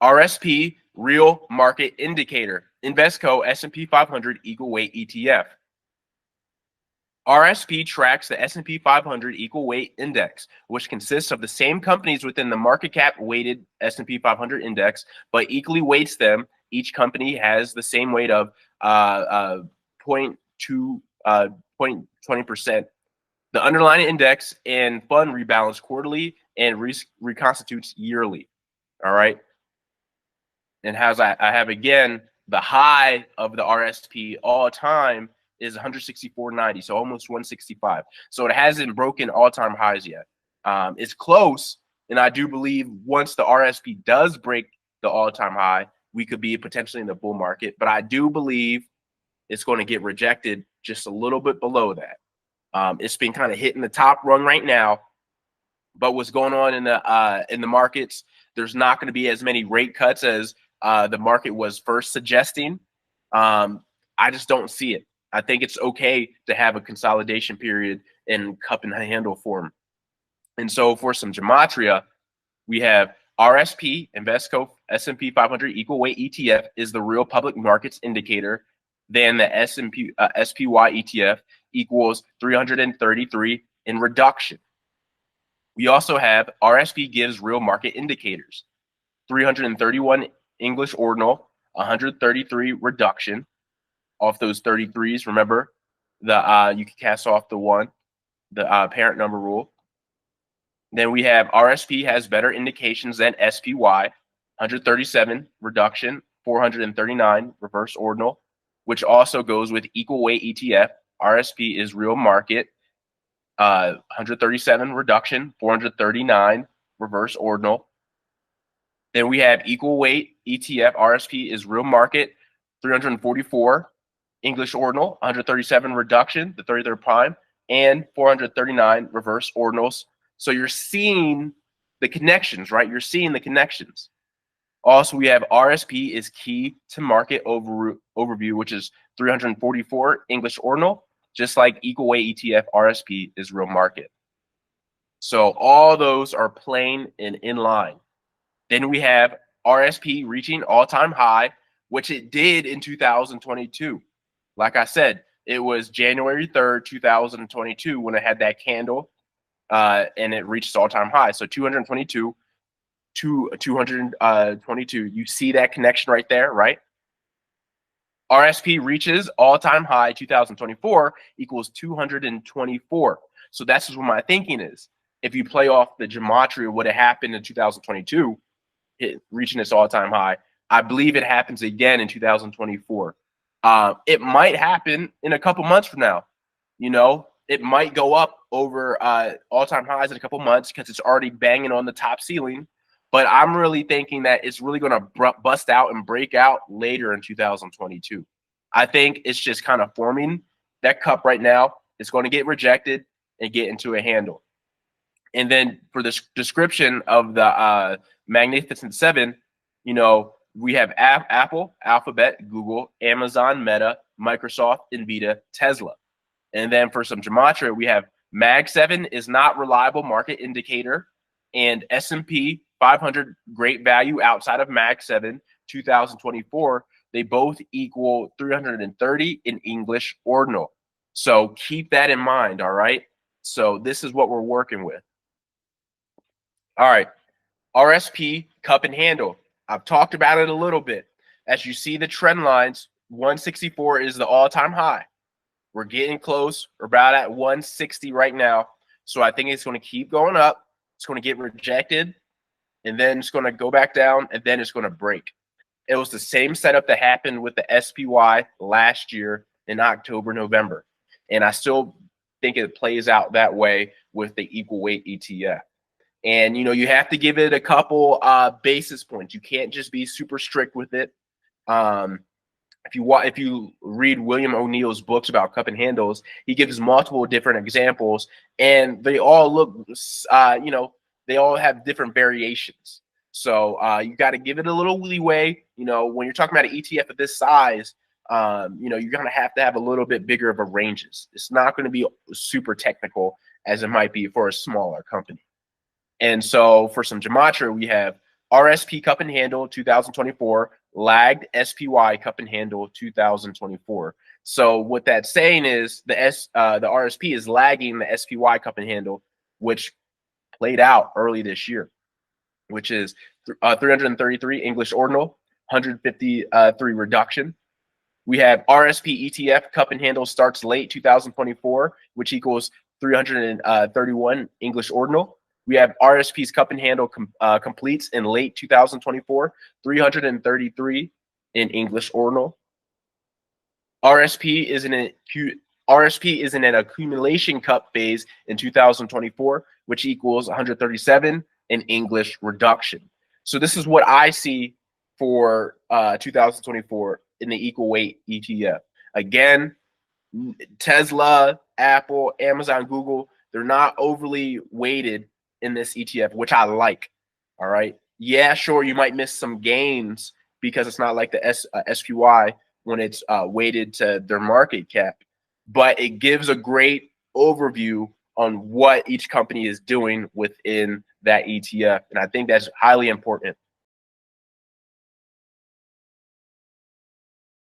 RSP, real market indicator. Invesco S&P 500 equal weight ETF. RSP tracks the S&P 500 equal weight index, which consists of the same companies within the market cap weighted S&P 500 index, but equally weights them. Each company has the same weight of 0.20%. The underlying index and fund rebalance quarterly and reconstitutes yearly. All right. And I have again the high of the RSP all time is 164.90, so almost 165. So it hasn't broken all-time highs yet. It's close, and I do believe once the RSP does break the all-time high, we could be potentially in the bull market. But I do believe it's going to get rejected just a little bit below that. It's been kind of hitting the top run right now, but what's going on in the markets? There's not going to be as many rate cuts as the market was first suggesting. I just don't see it. I think it's okay to have a consolidation period in cup and handle form. And so for some gematria, we have RSP, Invesco S&P 500 equal weight ETF is the real public markets indicator. Then the S&P SPY ETF equals 333 in reduction. We also have RSP gives real market indicators. 331 English ordinal, 133 reduction. Off those 33s, remember, you can cast off the 1, the parent number rule. Then we have RSP has better indications than SPY, 137 reduction, 439 reverse ordinal, which also goes with equal weight ETF. RSP is real market, 137 reduction, 439 reverse ordinal. Then we have equal weight ETF. RSP is real market, 344 English ordinal, 137 reduction, the 33rd prime, and 439 reverse ordinals. So you're seeing the connections, right? You're seeing the connections. Also, we have RSP is key to market overview, which is 344 English ordinal, just like equal weight ETF. RSP is real market. So all those are plain and in line. Then we have RSP reaching all-time high, which it did in 2022. Like I said, it was January 3rd, 2022 when it had that candle and it reached all-time high. So 222 to 222. You see that connection right there, right? RSP reaches all-time high 2024 equals 224. So that's what my thinking is. If you play off the gematria of what had happened in 2022, reaching its all-time high, I believe it happens again in 2024. It might happen in a couple months from now. You know, it might go up over all-time highs in a couple months because it's already banging on the top ceiling. But I'm really thinking that it's really going to bust out and break out later in 2022. I think it's just kind of forming that cup right now. It's going to get rejected and get into a handle. And then for the description of the Magnificent Seven, you know, we have Apple, Alphabet, Google, Amazon, Meta, Microsoft, Nvidia, Tesla. And then for some gematria, we have Mag 7 is not reliable market indicator, and S&P 500 great value outside of Mag 7 2024. They both equal 330 in English ordinal. So keep that in mind, all right? So this is what we're working with. All right, RSP cup and handle. I've talked about it a little bit. As you see the trend lines, 164 is the all-time high. We're getting close. We're about at 160 right now. So I think it's going to keep going up. It's going to get rejected, and then it's going to go back down, and then it's going to break. It was the same setup that happened with the SPY last year in October, November. And I still think it plays out that way with the equal weight ETF. And, you know, you have to give it a couple basis points. You can't just be super strict with it. If you read William O'Neill's books about cup and handles, he gives multiple different examples, and they all look, you know, they all have different variations. So you got to give it a little leeway. You know, when you're talking about an ETF of this size, you know, you're going to have a little bit bigger of a ranges. It's not going to be super technical as it might be for a smaller company. And so for some gematria, we have RSP Cup and Handle 2024 lagged SPY Cup and Handle 2024. So what that's saying is the RSP is lagging the SPY Cup and Handle, which played out early this year, which is 333 English Ordinal, 153 reduction. We have RSP ETF Cup and Handle starts late 2024, which equals 331 English Ordinal. We have RSP's Cup and Handle completes in late 2024, 333 in English Ordinal. RSP is in an accumulation cup phase in 2024, which equals 137 in English reduction. So this is what I see for 2024 in the equal weight ETF. Again, Tesla, Apple, Amazon, Google, they're not overly weighted in this ETF, which I like. All right. Yeah, sure, you might miss some gains because it's not like the SPY when it's weighted to their market cap, but it gives a great overview on what each company is doing within that ETF. And I think that's highly important.